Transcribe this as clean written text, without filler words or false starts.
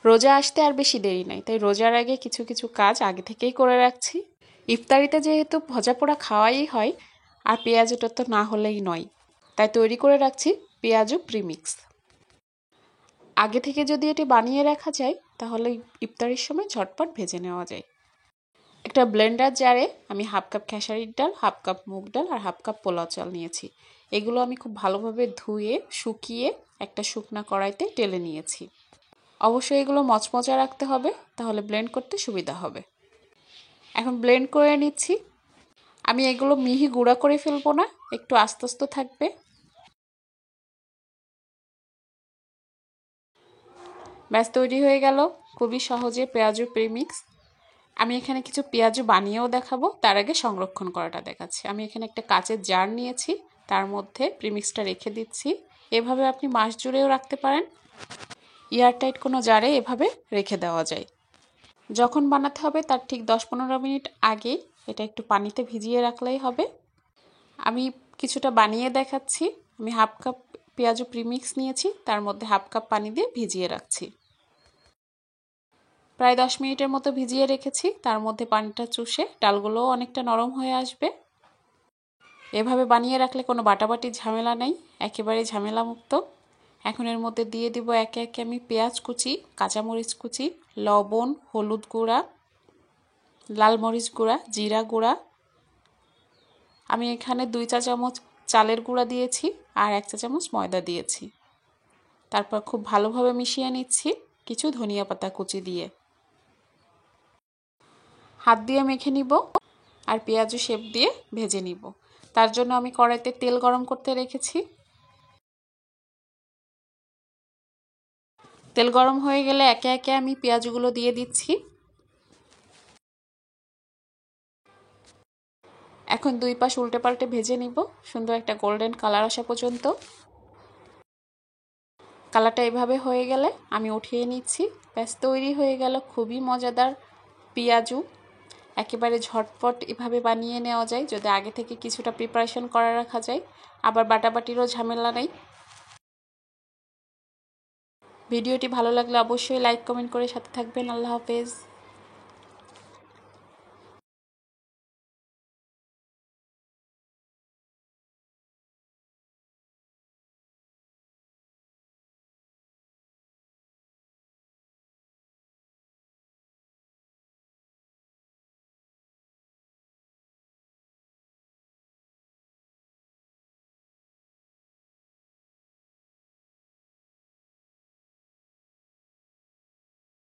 রোজা আসতে আর বেশি দেরি নাই, তাই রোজার আগে কিছু কিছু কাজ আগে থেকেই করে রাখছি। ইফতারিতে যেহেতু ভজা পোড়া খাওয়াই হয়, আর পেঁয়াজুটা তো না হলেই নয়, তাই তৈরি করে রাখছি পেঁয়াজু প্রিমিক্স। আগে থেকে যদি এটি বানিয়ে রাখা যায় তাহলে ইফতারির সময় ঝটপট ভেজে নেওয়া যায়। একটা ব্লেন্ডার জারে আমি হাফ কাপ খেসারির ডাল, হাফ কাপ মুগ ডাল আর হাফ কাপ পোলাও চাল নিয়েছি। এগুলো আমি খুব ভালোভাবে ধুয়ে শুকিয়ে একটা শুকনা কড়াইতে ঢেলে নিয়েছি। অবশ্যই এগুলো মচমচা রাখতে হবে, তাহলে ব্লেন্ড করতে সুবিধা হবে। এখন ব্লেন্ড করে নিচ্ছি। আমি এগুলো মিহি গুঁড়া করে ফেলবো না, একটু আস্তে আস্তে থাকবে। ব্যাস তৈরি হয়ে গেল খুবই সহজে পেঁয়াজু প্রিমিক্স। আমি এখানে কিছু পেঁয়াজু বানিয়েও দেখাবো, তার আগে সংরক্ষণ করাটা দেখাচ্ছি। আমি এখানে একটা কাচের জার নিয়েছি, তার মধ্যে প্রিমিক্সটা রেখে দিচ্ছি। এভাবে আপনি মাস জুড়েও রাখতে পারেন, এয়ারটাইট কোনো জারে এভাবে রেখে দেওয়া যায়। যখন বানাতে হবে তার ঠিক 10-15 মিনিট আগে এটা একটু পানিতে ভিজিয়ে রাখলেই হবে। আমি কিছুটা বানিয়ে দেখাচ্ছি। আমি হাফ কাপ পেঁয়াজু প্রিমিক্স নিয়েছি, তার মধ্যে হাফ কাপ পানি দিয়ে ভিজিয়ে রাখছি। প্রায় 10 মিনিটের মতো ভিজিয়ে রেখেছি, তার মধ্যে পানিটা চুষে ডালগুলোও অনেকটা নরম হয়ে আসবে। এভাবে বানিয়ে রাখলে কোনো বাটাবাটির ঝামেলা নেই, একেবারে ঝামেলা মুক্ত। এখন এর মধ্যে দিয়ে দিব একে একে আমি পেঁয়াজ কুচি, কাঁচামরিচ কুচি, লবণ, হলুদ গুঁড়া, লাল মরিচ গুঁড়া, জিরা গুঁড়া। আমি এখানে 2 চা চামচ চালের গুঁড়া দিয়েছি আর 1 চা চামচ ময়দা দিয়েছি। তারপর খুব ভালোভাবে মিশিয়ে নিচ্ছি কিছু ধনিয়া পাতা কুচি দিয়ে। হাত দিয়ে মেখে নিব আর পেঁয়াজু শেপ দিয়ে ভেজে নিব। তার জন্য আমি কড়াইতে তেল গরম করতে রেখেছি। তেল গরম হয়ে গেলে একে একে আমি পেঁয়াজগুলো দিয়ে দিচ্ছি। এখন 2 পাশ উল্টে পাল্টে ভেজে নিব সুন্দর একটা গোল্ডেন কালার আসা পর্যন্ত। কালারটা এভাবে হয়ে গেলে আমি উঠিয়ে নিচ্ছি। ব্যাস তৈরি হয়ে গেল খুবই মজাদার পেঁয়াজু। একেবারে ঝটপট এভাবে বানিয়ে নেওয়া যায় যদি আগে থেকে কিছুটা প্রিপারেশন করে রাখা যায়, আবার বাটাবাটিরও ঝামেলা নেই। ভিডিওটি ভালো লাগলে অবশ্যই লাইক কমেন্ট করে সাথে থাকবেন। আল্লাহ হাফেজ।